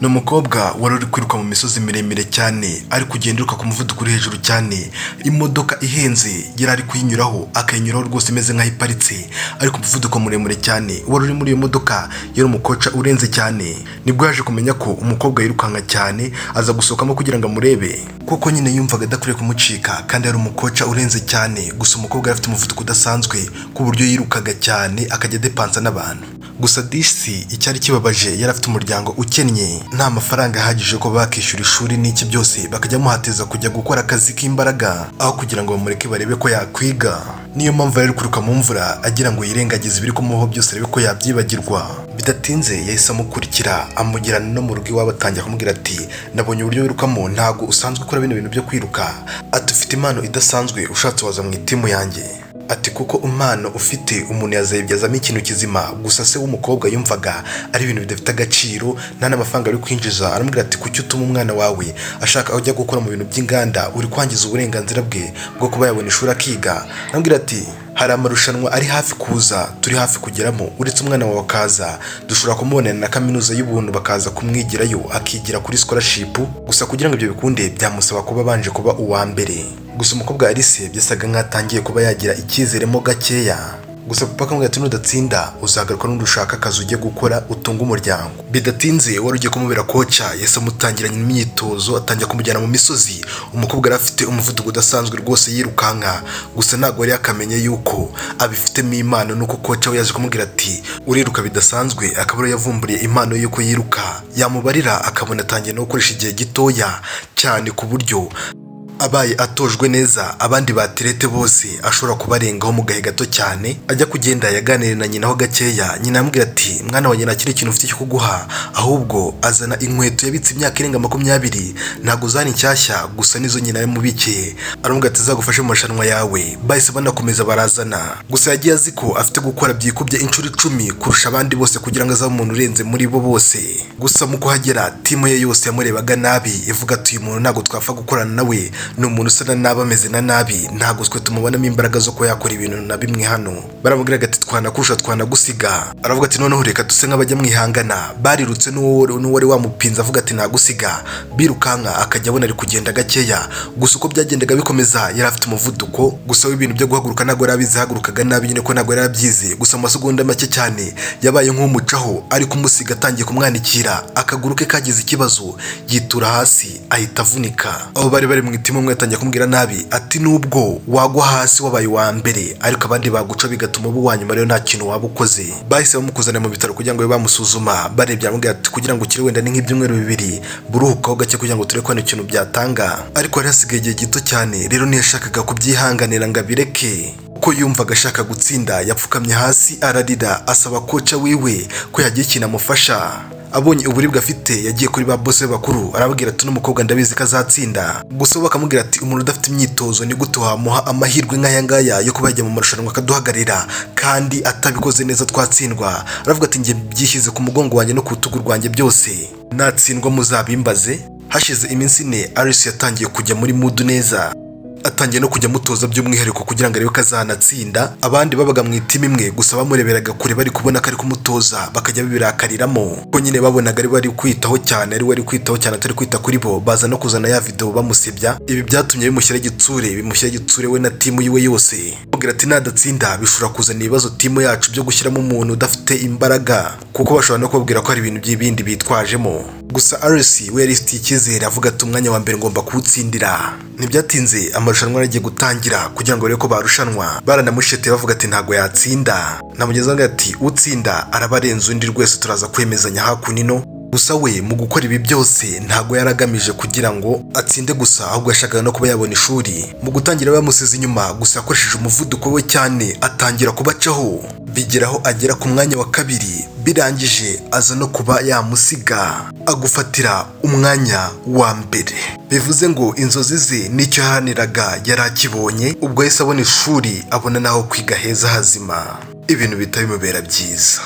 ni umukobwa wari uri kwiruka mu misozi miremire cyane ari kugenderuka ku muvuduko uri hejuru cyane. Imodoka ihenze yari ari kuyinyuraho akayinyuraho rwose imeze nk'aho iparitse ariko umuvuduko muremure cyane. Wari uri muri iyo modoka yari umukoca urenze cyane. Nibwo yaje kumenya ko umukobwa yirukanka cyane aza gusohokamo kugira ngo amurebe, kuko nyine yumvaga adakwiriye kumucika kandi yari umukoca urenze cyane. Gusa umukobwa yari afite umuvuduko udasanzwe ku buryo yirukaga cyane akajya depansa n'abantu. Gusa disi icyari kibabaje yari afite umuryango ukennye, nta mafaranga ahagije ko bakishyura ishuri n'iki byose, bakajya muhateza kujya gukora akazi k'imbaraga aho kugira ngo bamureke barebe ko yakwiga. Niyo mpamvu yari kuruka mu mvura agira ngo yirengagize ibiri kumubaho byose arebe ko yabyibagirwa. Bidatinze yahise amukurikira amujyana no mu rugo iwabo, atangira kumubwira ati nabonye uburyo wirukamo, ntabwo usanzwe ukora bino bintu byo kwiruka. Ati ufite impano idasanzwe, ushatse waza mu itimu yanjye. Ati kuko impano ufite umuntu yazayibyazamo ikintu kizima. Gusa se w'umukobwa yumvaga ari ibintu bidafite agaciro, nta n'amafaranga ari kwinjiza. Aramubwira ati kuki utuma umwana wawe ashaka ajya gukora mu bintu by'inganda, uri kwangiza uburenganzira bwe bwo kuba yabona ishuri akiga. Aramubwira ati hari amarushanwa ari hafi kuza, turi hafi kugeramo, uretse umwana wawe akaza dushobora kumubonera na kaminuza y'ubuntu bakaza kumwigirayo akigira kuri scholarship. Gusa kugira ngo ibyo bikunde byamusaba kuba abanje kuba uwa mbere. Gusa umukobwa Alice byasaga nk'atangiye kuba yagira icyizeremo gakeya. Gusa papa akamubwira ati nudatsinda uzagaruka n'undi ushaka akazi ujye gukora utunga umuryango. Bidatinze wari ugiye kumubera koca yahise amutangiranye imyitozo, atangira kumujyana mu misozi. Umukobwa yari afite umuvuduko udasanzwe rwose yirukanka. Gusa ntabwo yari yakamenye yuko abifitemo impano, nuko koca we yaje kumubwira ati uriruka bidasanzwe, akaba yavumburiye impano y'uko yiruka. Yamubarira akabona atangiye no gukoresha igihe gitoya cyane ku buryo abaye atojwe neza abandi baterete bose ashobora kubarengaho mu gahe gato cyane. Ajya kugenda yaganiriye na nyina ho gakeya. Nyina amubwira ati mwana wanjye nta kindi kintu ufite cyo kuguha, ahubwo azana inkweto yabitse imyaka irenga 20, ntabwo zari nshyashya, gusa nizo nyina yamubikiye. Aramubwira ati zagufashe mu marushanwa yawe. Bahise banakomeza barazana. Gusa yagiye azi ko afite gukora byikubye inshuro 10 kurusha abandi bose kugira ngo azabe umuntu urenze muri bo bose. Gusa mu kuhagera timu ye yose yamurebaga nabi, ivuga ati uyu muntu ntabwo twapfa gukorana nawe, ni umuntu usa nabi ameze na nabi, ntabwo twe tumubonamo imbaraga zo ko yakora ibintu na bimwe hano. Baramubwira ati twanakurusha twanagusiga. Aravuga ati noneho reka duse nk'abajya mwihangana. Barirutse n'uwari wamupinze avuga ati nagusiga. Birukanka akajya abona ari kugenda gakeya. Gusa uko byagendaga bikomeza yari afite umuvuduko. Gusa w'ibintu byo guhaguruka ntabwo yari abizi, hagurukaga nabi nyine ko ntabwo yari abyize. Gusa mu masegonda make cyane yabaye nk'umucaho, ari kumusiga atangiye kumwanikira. Akaguru ke kagize ikibazo yitura hasi ahita avunika. Abo bari bari mu itimu umwe atangiye kumubwira nabi ati nubwo wagwa hasi wabaye wa mbere ariko abandi baguca bigatuma ubu wanyuma rero nta kintu waba ukoze. Bahise bamukuzana mu bitaro kugira ngo bamusuzuma. Barebye aramubwira ati kugira ngo ukire wenda ni nk'ibyumweru 2 buruhukaho gake kugira ngo turebe ko nta kintu byatanga. Ariko yari hasigaye igihe gito cyane, rero ntiyashakaga kubyihanganira ngo abireke. Uko yumvaga ashaka gutsinda yapfukamye hasi ararira asaba koca wiwe ko yagiye ikintu amufasha. Abonye uburibwe afite yagiye kuri ba boss bakuru arababwira ati n'umukobwa ndabizi ko azatsinda. Gusa bakamubwira ati umuntu udafite imyitozo ni gute wamuha amahirwe nk'aya ngaya yo kuba yajya mu marushanwa akaduhagarira kandi atabikoze neza twatsindwa. Aravuga ati njye byishyize ku mugongo wanjye no ku rutugu rwanjye byose, natsindwa muzabimbaze. Hashize iminsi 4 Alice yatangiye kujya muri mood neza, atangiye no kujya mutoza by'umwihariko kugira ngo arebe ko azanatsinda. Abandi babaga mu itimu imwe gusa bamureberaga kure bari kubona ko ari kumutoza bakajya bibirakariramo ko nyine babonaga ari bari kwitaho cyane, ari wari kwitaho cyane atari kwita kuri bo. Baza no kuzana ya video bamusebya. Ibi byatumye bimushyira igitsure we na timu yiwe yose. Agira ati nadatsinda bishobora kuzana ibibazo timu yacu byo gushyiramo umuntu udafite imbaraga, kuko bashobora no kubabwira ko hari ibintu by'ibindi bitwajemo. Gusa Alice we yari ifite icyizere avuga ati umwanya wa mbere ngomba kuwutsindira. Ntibyatinze amarushanwa aragiye gutangira kugira ngo barebe ko barushanwa. Baranamushete bavuga ati ntago yatsinda. Namugezaga ati utsinda arabarenza undi rwese turaza kwemezanya hakunino. Gusa we mu gukora ibi byose ntago yaragamije kugira ngo atsinde gusa, ahubwo yashakaga no kuba yabona ishuri. Mu gutangira bamusize inyuma, gusa yakoresheje umuvuduko we cyane atangira kubacaho, bigeraho agera ku mwanya wa 2. Birangije aza no kuba yamusiga agufatira umwanya wa mbere. Bivuze ngo inzozi ze nicyo yahaniraga yari akibonye. Ubwo yahise abona ishuri, abona naho kwiga heza hazima, ibintu bitabimubera byiza.